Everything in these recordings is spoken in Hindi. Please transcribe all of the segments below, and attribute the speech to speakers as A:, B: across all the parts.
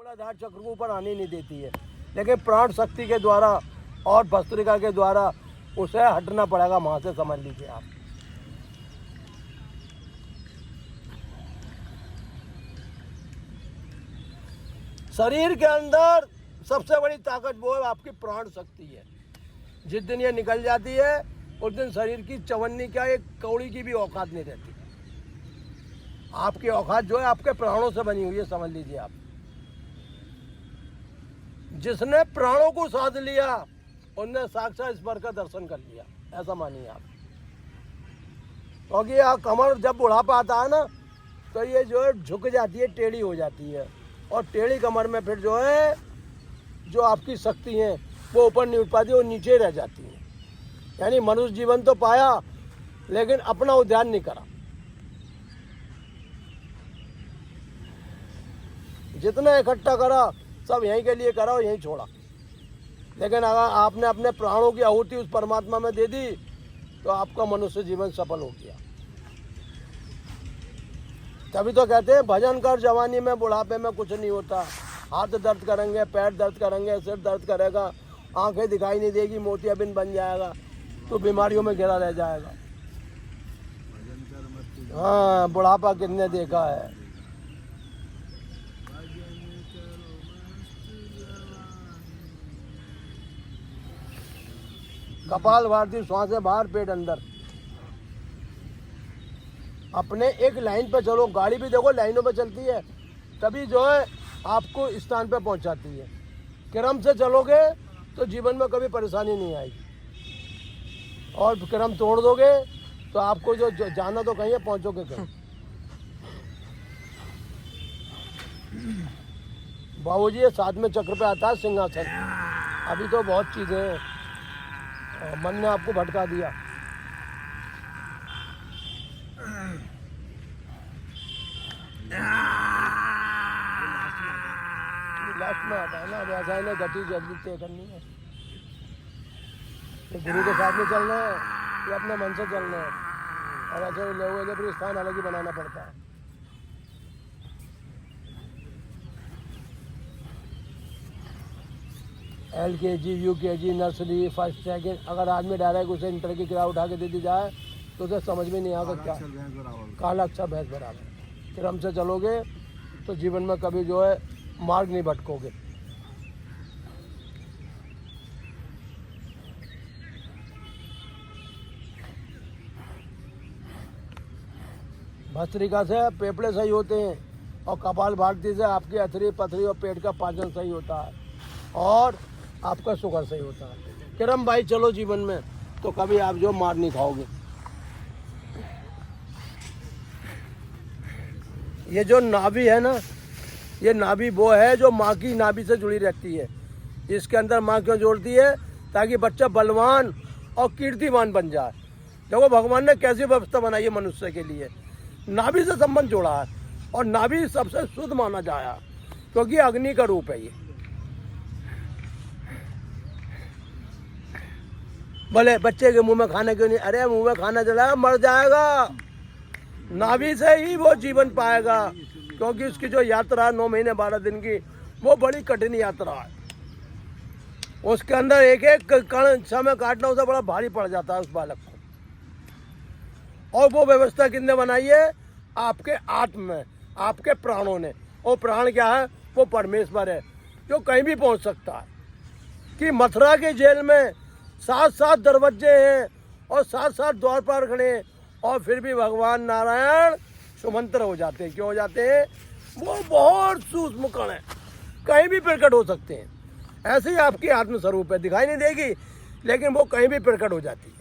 A: मूलाधार चक्र को ऊपर आने नहीं देती है, लेकिन प्राण शक्ति के द्वारा और भस्त्रिका के द्वारा उसे हटना पड़ेगा वहाँ से, समझ लीजिए आप। शरीर के अंदर सबसे बड़ी ताकत वो है आपकी प्राण शक्ति है। जिस दिन ये निकल जाती है उस दिन शरीर की चवन्नी क्या एक कौड़ी की भी औकात नहीं रहती। आपकी औकात जो है आपके प्राणों से बनी हुई है, समझ लीजिए आप। जिसने प्राणों को साध लिया उनने साक्षात ईश्वर का दर्शन कर लिया, ऐसा मानिए आप। क्योंकि यह कमर जब बुढ़ापा आता है ना तो ये जो है झुक जाती है, टेढ़ी हो जाती है, और टेढ़ी कमर में फिर जो है जो आपकी शक्ति है वो ऊपर नहीं उठ पाती, वो नीचे रह जाती है। यानी मनुष्य जीवन तो पाया लेकिन अपना उद्यान नहीं करा। जितना इकट्ठा करा सब यहीं के लिए करा और यहीं छोड़ा। लेकिन अगर आपने अपने प्राणों की आहुति उस परमात्मा में दे दी तो आपका मनुष्य जीवन सफल हो गया। तभी तो कहते हैं भजन कर जवानी में, बुढ़ापे में कुछ नहीं होता। हाथ दर्द करेंगे, पैर दर्द करेंगे, सिर दर्द करेगा, आंखें दिखाई नहीं देगी, मोतियाबिंद बन जाएगा, तो बीमारियों में घिरा रह जाएगा। हाँ, बुढ़ापा कितने देखा है। कपाल भारती, श्वासें बाहर, पेट अंदर। अपने एक लाइन पे चलो। गाड़ी भी देखो लाइनों पे चलती है, तभी जो है आपको स्थान पे पहुंचाती है। क्रम से चलोगे तो जीवन में कभी परेशानी नहीं आएगी, और क्रम तोड़ दोगे तो आपको जो जाना तो कहीं है, पहुंचोगे कहीं। बाबूजी ये 7वें चक्र पे आता है सिंहासन। अभी तो बहुत चीजें हैं, मन ने आपको भटका दिया। लास्ट में आता है ना। अब ऐसा है, गति जल्दी तय करनी है। तो गुरु के साथ में चलना है या अपने मन से चलना है, और ऐसे लोगों फिर स्थान अलग ही बनाना पड़ता है। LKG, UKG, nursery, first, second, अगर आदमी डायरेक्ट उसे इंटर की किताब उठा के दे दी जाए तो उसे समझ में नहीं आता क्या काला अक्षर भैंस बराबर। क्रम से चलोगे तो जीवन में कभी जो है मार्ग नहीं भटकोगे। भस्त्रिका से फेफड़े सही होते हैं, और कपाल भारती से आपकी अथरी, पथरी और पेट का पाचन सही होता है, और आपका शुगर सही होता है। क्रम भाई चलो जीवन में तो कभी आप जो मार नहीं खाओगे। ये जो नाभि है ना, ये नाभि वो है जो माँ की नाभि से जुड़ी रहती है। इसके अंदर माँ क्यों जोड़ती है? ताकि बच्चा बलवान और कीर्तिमान बन जाए। देखो भगवान ने कैसी व्यवस्था बनाई है मनुष्य के लिए। नाभि से संबंध जोड़ा है, और नाभि सबसे शुद्ध माना जाया, क्योंकि अग्नि का रूप है ये। बोले बच्चे के मुंह में खाना क्यों नहीं? अरे मुंह में खाना चला मर जाएगा। नाभि से ही वो जीवन पाएगा, क्योंकि उसकी जो यात्रा 9 महीने 12 दिन की, वो बड़ी कठिन यात्रा है। उसके अंदर एक एक कण समय काटना उसे बड़ा भारी पड़ जाता है उस बालक को। और वो व्यवस्था किसने बनाई है? आपके आत्म में, आपके प्राणों ने। और प्राण क्या है? वो परमेश्वर है जो कहीं भी पहुंच सकता है। कि मथुरा की जेल में 7-7 दरवाजे हैं और 7-7 द्वारपाल खड़े हैं, और फिर भी भगवान नारायण सुमंत्र हो जाते हैं। क्यों हो जाते हैं? वो बहुत सूक्ष्म कण है, कहीं भी प्रकट हो सकते हैं। ऐसे ही आपकी आत्मस्वरूप है, दिखाई नहीं देगी लेकिन वो कहीं भी प्रकट हो जाती है।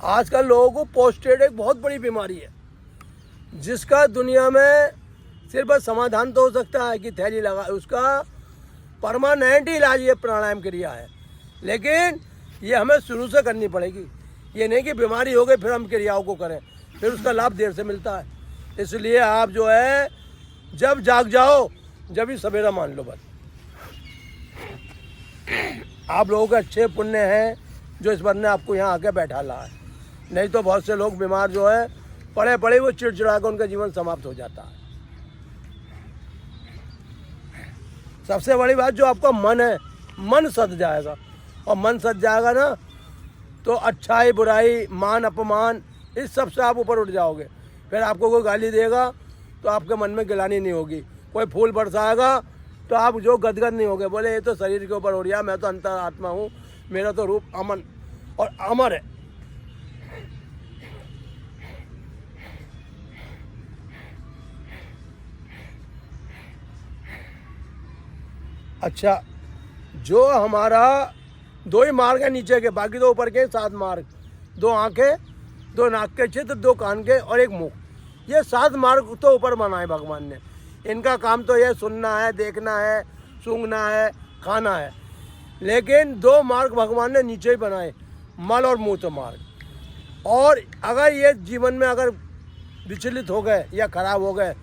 A: आजकल लोगों को पोस्टेड एक बहुत बड़ी बीमारी है, जिसका दुनिया में सिर्फ समाधान तो हो सकता है कि थैली लगा, उसका परमानेंट इलाज ये प्राणायाम क्रिया है। लेकिन ये हमें शुरू से करनी पड़ेगी। ये नहीं कि बीमारी हो गई फिर हम क्रियाओं को करें, फिर उसका लाभ देर से मिलता है। इसलिए आप जो है जब जाग जाओ जब ही सवेरा मान लो बस। आप लोगों के अच्छे पुण्य हैं जो इस बंदे ने आपको यहाँ आके बैठा ला है, नहीं तो बहुत से लोग बीमार जो है पड़े पड़े वो चिड़चिड़ा कर उनका जीवन समाप्त हो जाता है। सबसे बड़ी बात जो आपका मन है, मन सज जाएगा, और मन सज जाएगा ना तो अच्छाई बुराई मान अपमान इस सब से आप ऊपर उठ जाओगे। फिर आपको कोई गाली देगा तो आपके मन में गिलानी नहीं होगी, कोई फूल बरसाएगा तो आप जो गदगद नहीं होगे, बोले ये तो शरीर के ऊपर उड़ गया, मैं तो अंतर आत्मा हूँ, मेरा तो रूप अमन और अमर है। अच्छा, जो हमारा 2 ही मार्ग है नीचे के, बाकी 2 ऊपर के 7 मार्ग, 2 आंखें, 2 नाक के छिद्र, 2 कान के और 1 मुंह, ये 7 मार्ग तो ऊपर बनाए भगवान ने। इनका काम तो ये सुनना है, देखना है, सूंघना है, खाना है, लेकिन 2 मार्ग भगवान ने नीचे ही बनाए, मल और मूत्र मार्ग। और अगर ये जीवन में अगर विचलित हो गए या खराब हो गए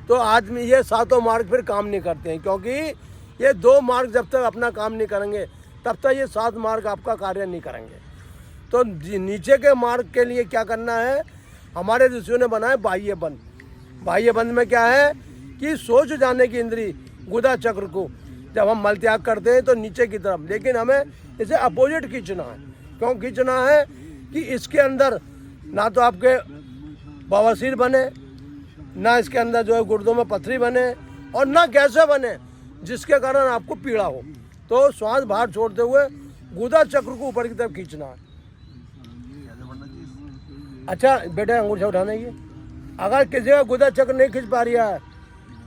A: तो आदमी ये 7 मार्ग फिर काम नहीं करते हैं, क्योंकि ये 2 मार्ग जब तक अपना काम नहीं करेंगे तब तक ये 7 मार्ग आपका कार्य नहीं करेंगे। तो नीचे के मार्ग के लिए क्या करना है, हमारे ऋषियों ने बनाया बाह्य बंध। बाह्य बंध में क्या है कि सोच जाने की इंद्री गुदा चक्र को जब हम मल त्याग करते हैं तो नीचे की तरफ, लेकिन हमें इसे अपोजिट खींचना है। क्यों खींचना है कि इसके अंदर ना तो आपके बवासीर बने, ना इसके अंदर जो है गुर्दों में पथरी बने, और ना गैसें बने जिसके कारण आपको पीड़ा हो। तो श्वास बाहर छोड़ते हुए गुदा चक्र को ऊपर की तरफ खींचना है। अच्छा बेटा, अंगूठा उठाना ये, अगर किसी का गुदा चक्र नहीं खींच पा रहा है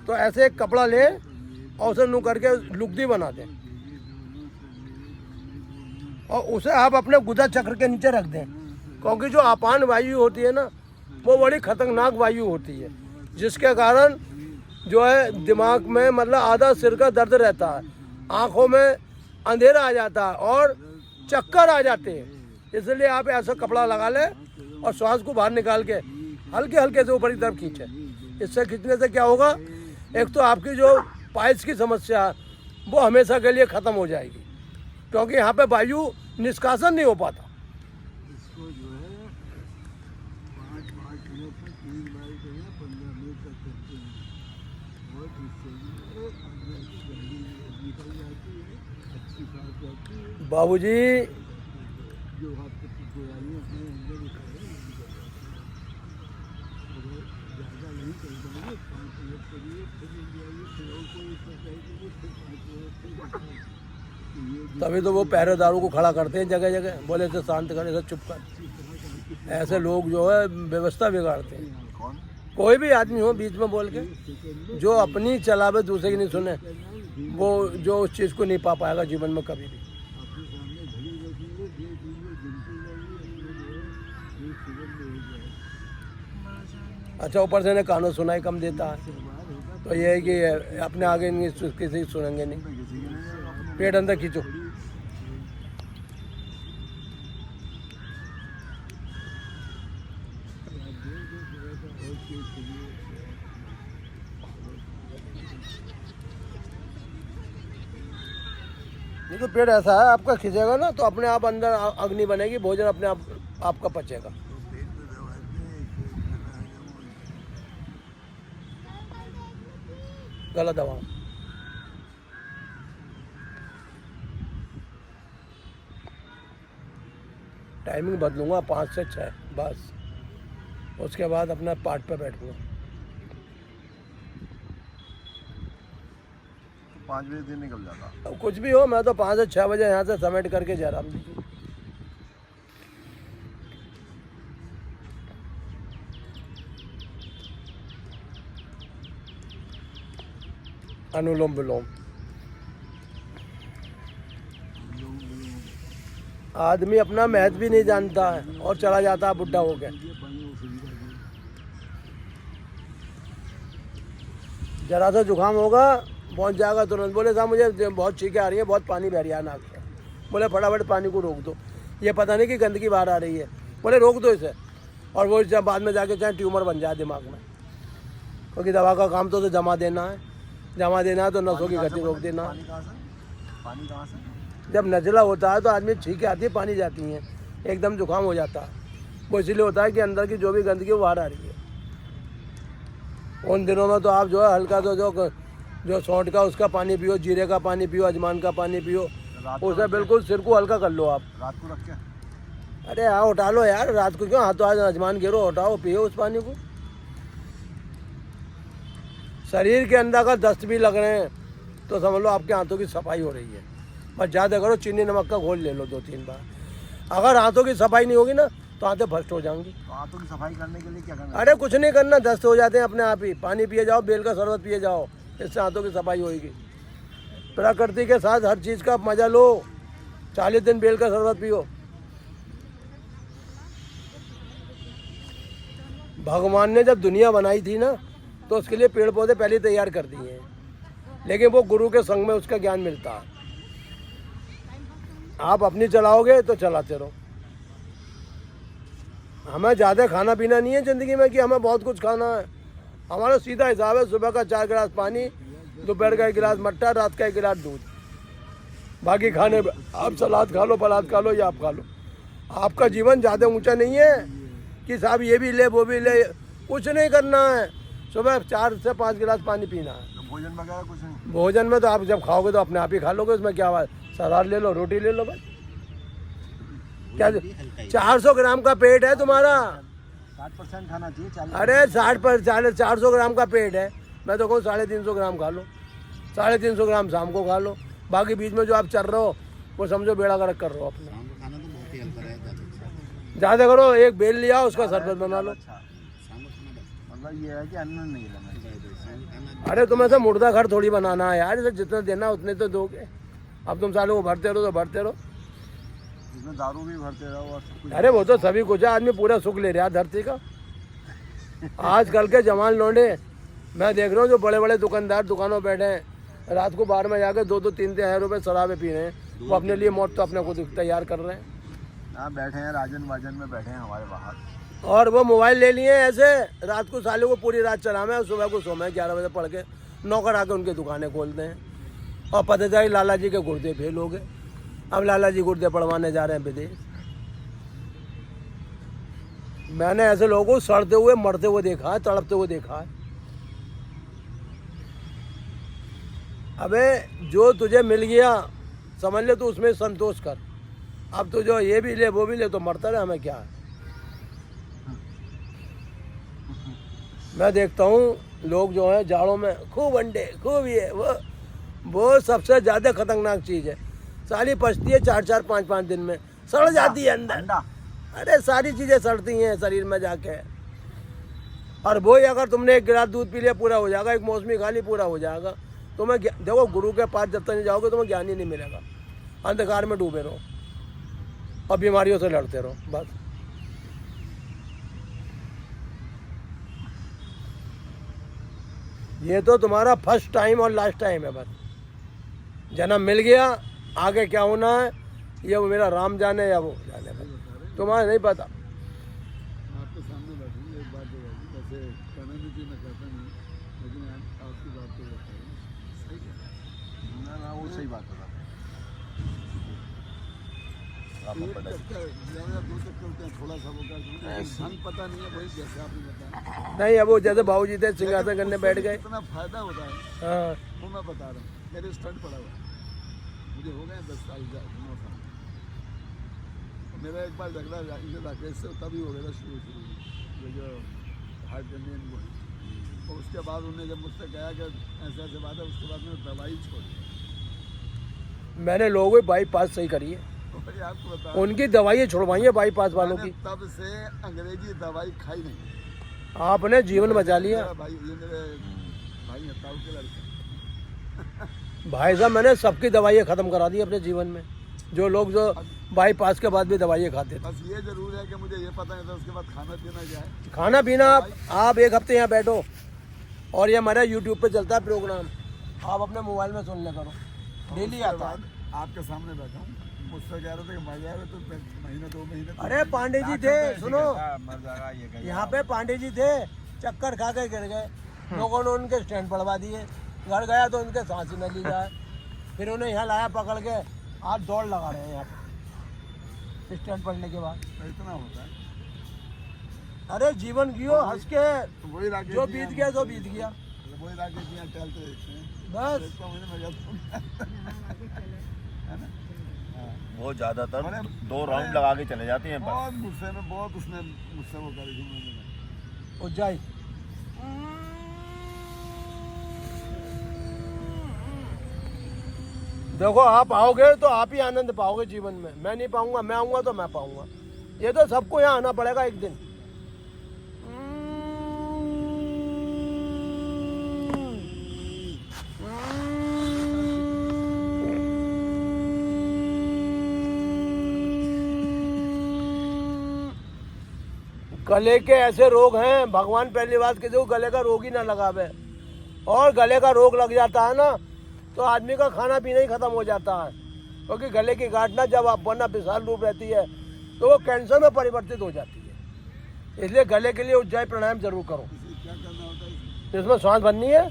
A: तो ऐसे एक कपड़ा ले और उसे नू करके लुगदी बना दें और उसे आप अपने गुदा चक्र के नीचे रख दें, क्योंकि जो अपान वायु होती है ना वो बड़ी खतरनाक वायु होती है, जिसके कारण जो है दिमाग में मतलब आधा सिर का दर्द रहता है, आँखों में अंधेरा आ जाता है और चक्कर आ जाते हैं। इसलिए आप ऐसा कपड़ा लगा लें और श्वास को बाहर निकाल के हल्के हल्के से ऊपर की तरफ खींचें। इससे खींचने से क्या होगा, एक तो आपकी जो पाइल्स की समस्या है वो हमेशा के लिए ख़त्म हो जाएगी, क्योंकि यहाँ पे वायु निष्कासन नहीं हो पाता।
B: इसको जो है 5-5 मिनट में 3 बार करें, 15 मिनट तक करते हैं, और इससे अंदर की गंदी निकल जाती है, अच्छी सांस जाती है।
A: बाबूजी
B: जो आपको दवाइयाँ अपने अंदर निकालें, अगर ज़्यादा नहीं कर पाएंगे 5 मिनट करिए, फिर मिल जाइए, फिर और कोई एक्सरसाइज करिए, फिर 5 मिनट फिर करते हैं।
A: तभी तो वो पहरेदारों को खड़ा करते हैं जगह जगह, बोले इसे शांत कर, इसे चुप कर। ऐसे लोग जो है व्यवस्था बिगाड़ते हैं। कोई भी आदमी हो बीच में बोल के, जो अपनी चलावे दूसरे की नहीं सुने, वो जो उस चीज़ को नहीं पा पाएगा जीवन में कभी भी।
B: अपने सामने घड़ी रखेंगे, देख लीजिए, गिनते जाइए, जो है एक सेकंड में हो जाए।
A: अच्छा, ऊपर से कानों सुनाई कम देता है, तो ये है कि अपने आगे नहीं किसी सुनेंगे नहीं। पेट अंदर खींचो। ये तो पेट ऐसा है, आपका खींचेगा ना तो अपने आप अंदर अग्नि बनेगी, भोजन अपने आप आपका पचेगा। गलत दवा। टाइमिंग बदलूंगा 5 से 6 बस, उसके बाद अपना पार्ट पे बैठूंगा।
C: 5 बजे दिन निकल जाता।
A: अब कुछ भी हो, मैं तो 5 से 6 बजे यहाँ से समेट करके जा रहा हूँ। अनुलोम विलोम। आदमी अपना महत्व भी नहीं जानता है और चला जाता है बुढ़ा हो गया। जरा सा जुकाम होगा पहुंच जाएगा तुरंत, बोले साहब मुझे बहुत छींकें आ रही है, बहुत पानी बह रहा है नाक से। बोले फटाफट पानी को रोक दो, ये पता नहीं कि गंदगी बाहर आ रही है, बोले रोक दो इसे, और वो जब बाद में जाके चाहे ट्यूमर बन जाए दिमाग में, क्योंकि दवा का काम तो जमा देना है, जमा देना है तो नसों की गति रोक देना है।
C: पानी कहाँ से?
A: जब नज़ला होता है तो आदमी छींके आती है, पानी जाती हैं, एकदम जुकाम हो जाता है। वो इसलिए होता है कि अंदर की जो भी गंदगी वो बाहर आ रही है। उन दिनों में तो आप जो है हल्का तो जो सौंठ का उसका पानी पियो, जीरे का पानी पियो, अजमान का पानी पियो, उसे बिल्कुल सिर को हल्का कर लो आप।
C: रात को रख के
A: अरे हाँ उठा लो यार, रात को क्यों हाथों हाथ अजमान गिरो, उठाओ पियो उस पानी को। शरीर के अंदर का दस्त भी लग रहे हैं तो समझ लो आपके हाथों की सफाई हो रही है। बस ज़्यादा करो, चीनी नमक का घोल ले लो 2-3 बार। अगर हाथों की सफाई नहीं होगी ना तो हाथें भ्रष्ट हो जाएंगी।
C: तो हाथों की सफाई करने के लिए क्या करना है?
A: अरे कुछ नहीं करना, दस्त हो जाते हैं अपने आप ही। पानी पिए जाओ, बेल का शरबत पिए जाओ, इससे हाथों की सफाई होगी। प्रकृति के साथ हर चीज़ का मजा लो। 40 दिन बेल का शरबत पियो। भगवान ने जब दुनिया बनाई थी ना तो उसके लिए पेड़ पौधे पहले तैयार कर दिए हैं, लेकिन वो गुरु के संग में उसका ज्ञान मिलता है। आप अपनी चलाओगे तो चलाते रहो। हमें ज़्यादा खाना पीना नहीं है ज़िंदगी में कि हमें बहुत कुछ खाना है। हमारा सीधा हिसाब है, सुबह का 4 गिलास पानी, दोपहर का 1 गिलास मट्ठा, रात का 1 गिलास दूध। बाकी खाने आप सलाद खा लो, फलाद खा लो या आप खा लो। आपका जीवन ज़्यादा ऊंचा नहीं है कि साहब ये भी ले वो भी ले, कुछ नहीं करना है। सुबह 4 से 5 गिलास पानी पीना है।
C: तो भोजन वगैरह कुछ नहीं?
A: भोजन में तो आप जब खाओगे तो अपने आप ही खा लोगे, उसमें क्या बात। सलाद ले लो, रोटी ले लो, बस। क्या 400 ग्राम का पेट है तुम्हारा।
C: 60% खाना चाहिए। 40
A: अरे 400 ग्राम का पेट है, मैं तो कहूँ 350 ग्राम खा लो। 350 ग्राम शाम को खा लो, बाकी बीच में जो आप चल रहे हो वो समझो बेड़ा गर्क कर रहे हो अपना।
B: खाना तो बहुत ही हल्का रहेगा।
A: ज़्यादा करो, एक बेल लिया उसका शरबत बना लो।
C: अच्छा, मतलब ये है कि अन्न नहीं लेना चाहिए।
A: अरे तुम्हें से मुर्दा घर थोड़ी बनाना है यार, इसे जितना देना उतने तो दोगे। अब तुम सालों को भरते रहो तो भरते रहो।
C: इसमें दारू भी भरते रहो और सब कुछ।
A: अरे वो तो सभी कुछ है, आदमी पूरा सुख ले रहा है धरती का। आजकल के जवान लौंडे मैं देख रहा हूँ जो बड़े बड़े दुकानदार दुकानों बैठे हैं, रात को बार में जाकर 2-3 हज़ार रुपये शराबे पी रहे हैं। वो अपने लिए मौत तो अपने को तैयार कर रहे हैं।
C: हाँ, बैठे हैं राजन वाजन में बैठे हैं हमारे बाहर।
A: और वो मोबाइल ले लिए हैं ऐसे, रात को सालों को पूरी रात चलावे हैं, सुबह को सोमे 11 बजे पढ़ के नौकर आके उनकी दुकानें खोलते हैं। और पता चला लाला जी के गुर्दे फेल हो गए, अब लाला जी गुर्दे पड़वाने जा रहे हैं विदेश। मैंने ऐसे लोगों को सड़ते हुए मरते हुए देखा है, तड़पते हुए देखा है। अबे जो तुझे मिल गया समझ ले, तो उसमें संतोष कर। अब तो जो ये भी ले वो भी ले तो मरता रहे, हमें क्या है। मैं देखता हूँ लोग जो है जाड़ों में खूब अंडे, खूब ये वो सबसे ज़्यादा खतरनाक चीज़ है। साली पचती है 4-4, 5-5 दिन में, सड़ जाती है अंदर।
C: अंडा
A: अरे सारी चीज़ें सड़ती हैं शरीर में जाके। और वही अगर तुमने 1 गिलास दूध पी लिया पूरा हो जाएगा, एक मौसमी खा ली पूरा हो जाएगा। तुम्हें देखो गुरु के पास जब तक नहीं जाओगे तुम्हें ज्ञान ही नहीं मिलेगा। अंधकार में डूबे रहो और बीमारियों से लड़ते रहो बस। ये तो तुम्हारा फर्स्ट टाइम और लास्ट टाइम है, बस जन्म मिल गया। आगे क्या होना है ये वो मेरा राम जाने या वो जाने, बस तुम्हारा नहीं पता।
B: आपके सामने बैठूंगी, एक बात बताऊँ, वैसे कहना नहीं चाहिए, मैं कहता नहीं, लेकिन आपकी बात तो बताइए, सही है।
C: ना वो सही बात है।
B: एक चक्कर या 2 चक्कर होते हैं, थोड़ा सा वो कर दूँ, ढंग पता नहीं है भाई, जैसे आपने बताया
A: नहीं अब वो जैसे भाऊजी थे सिंहासन करने बैठ गए।
B: इतना फायदा होता है
A: हाँ
B: वो मैं बता रहा हूँ। मेरे स्टंट पड़ा हुआ है, मुझे हो गए 10 साल 9 साल। मेरा एक बार झगड़ा राकेश से तभी हो गया था शुरू ये जो हार्ट इंडियन वो है। और उसके बाद उन्होंने जब मुझसे कहा कि ऐसे ऐसे बात है, उसके बाद मैंने दवाई छोड़ दी।
A: मैंने लोगों की बाईपास सही करी है,
B: भाई आपको बता,
A: उनकी दवाइयाँ छुड़वाई है बाईपास वालों की।
B: तब से अंग्रेजी दवाई खाई नहीं।
A: आपने जीवन बचा लिया।
B: मेरा भाई, ये मेरे भाई हैं, ताऊ के लड़के।
A: भाई साहब मैंने सबकी दवाइयाँ ख़त्म करा दी अपने जीवन में। जो लोग जो बाईपास के बाद भी दवाइयाँ खाते थे।
B: बस ये जरूर है कि मुझे ये पता नहीं था उसके बाद खाना पीना क्या है।
A: खाना पीना आप 1 हफ्ते यहाँ बैठो और ये हमारा यूट्यूब पे चलता है प्रोग्राम, आप अपने मोबाइल में सुन ले करो, डेली आता है।
B: आपके सामने बैठा हूँ, मुझसे कह रहे थे कि मजा आए तो महीने 2 महीने।
A: अरे पांडे जी थे, सुनो यहाँ पे पांडे जी थे, चक्कर खा के गिर गए, लोगों ने उनके स्टैंड पड़वा दिए। घर गया तो उनके सांस ही न ली जाए, फिर उन्हें यहाँ लाया पकड़ के, आज दौड़ लगा रहे हैं यहाँ पे स्टैंड पढ़ने के बाद।
B: तो इतना होता है।
A: अरे जीवन जियो हंस के,
B: तो वही राकेश
A: जो
B: जी
A: बीत
B: हैं,
A: गया सो बीत गया
B: वही राकेश जी यहाँ टहलते रहते हैं।
A: बस।
B: देखता हूँ मैं जाता हूँ। है ना? हाँ।
C: वो ज्यादातर
B: अरे,
C: 2 राउंड लगा के चले जाते हैं बस।
B: बहुत गुस्से में, बहुत उसने मुझसे वो करी थी मैंने।
A: उज्जाई देखो, आप आओगे तो आप ही आनंद पाओगे जीवन में। मैं नहीं पाऊंगा, मैं आऊंगा तो मैं पाऊंगा। ये तो सबको यहाँ आना पड़ेगा एक दिन। गले के ऐसे रोग हैं, भगवान पहली बात किसी को गले का रोग ही ना लगावे। और गले का रोग लग जाता है ना तो आदमी का खाना पीना ही खत्म हो जाता है, क्योंकि गले की गांठ जब आप वरना विशाल रूप रहती है तो वो कैंसर में परिवर्तित हो जाती है। इसलिए गले के लिए उज्जाई प्राणायाम जरूर करो।
B: इसे क्या करना होता है इसमें?
A: इसमें सांस भरनी है।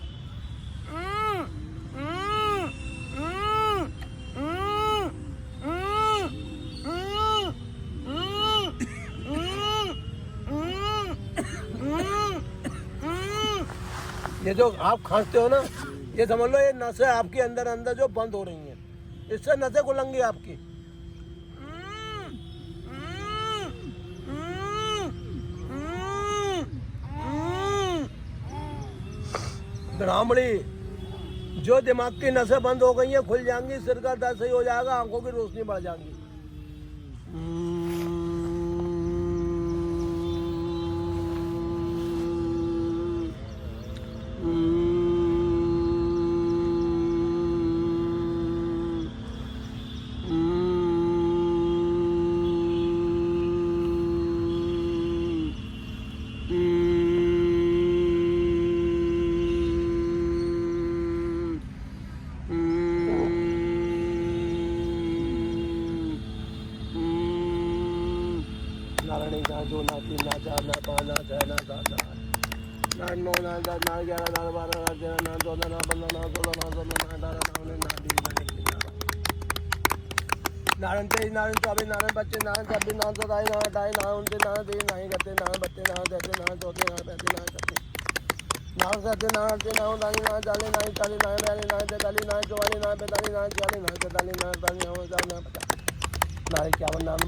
A: ये जो आप खांसते हो ना, ये समझ लो ये नसें आपके अंदर अंदर जो बंद हो रही हैं, इससे नसें खुलेंगी आपकी। ब्राह्मणी, जो दिमाग की नसें बंद हो गई हैं खुल जाएंगी, सिर का दर्द सही हो जाएगा, आंखों की रोशनी बढ़ जाएगी। नारायणी ना दो ना तीन ना चार ना पाँच ना छः ना सात ना आठ ना नौ ना 10 ना 11 ना 12 ना 13 ना 14 ना 15 ना 16 ना 17 ना 18 ना 19 ना 20 ना 21 नारायण 23 नारायण 24 नारायण 25 नारायण 26 नारायण 27 नारायण 28 नारायण 29 नारायण 30 नारायण 31 नारायण 32 नारायण 33 नारायण 34 नारायण 35 नारायण 36 नारायण 37 नारायण 38 नारायण 39 नारायण 40 नारायण 41 नारायण 42 नारायण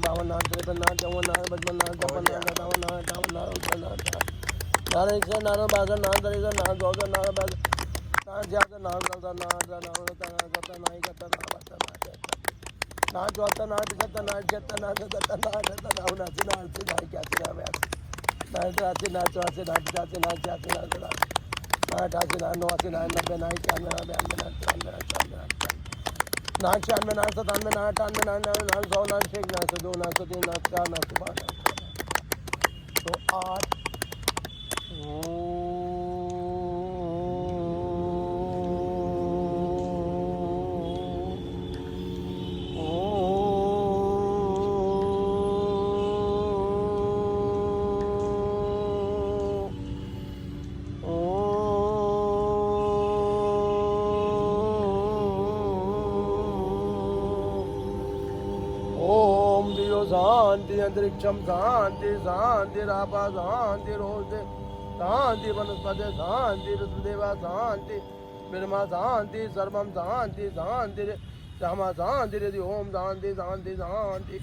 A: 43 नारायण 44 नारायण 45 नारायण 46 नारायण 47 नारायण 48 नारायण 49 नारायण 51 नारायण 52 नारायण 53 नारायण 54 नारायण 55 नारायण 56 नारायण 57 नारायण 58 नारायण 59 नारायण 60 नारायण 61 नारायण 62 नारायण 63 नारायण 64 नारायण 65 नारायण 66 नारायण 67 नारायण 68 नारायण 69 नारायण 70 नारायण 71 नारायण 72 नारायण 74 नारायण 75 नारायण 76 नारायण 77 नारायण 78 नारायण 79 नारायण 81 नारायण 82 नारायण 83 नारायण 84 नारायण 85 नारायण 86 नारायण 88 नारायण 89 नारायण 90 नारायण 91 नारायण 92 नारायण 93 नारायण 94 नारायण 96 नारायण 97 नारायण 98 नारायण 99 नारायण 100 नारायण 101 नारायण 102 नारायण 103 नारायण 4 नारायण 5 तो 8 शांति अंतरिक्षम शांति शांति रापा शांति रोज शांति वनस्पति शांति ऋतुदेवा शांति ब्रह्मा शांति सर्वम शांति शांति श्यामा शांति ओम शांति शांति शांति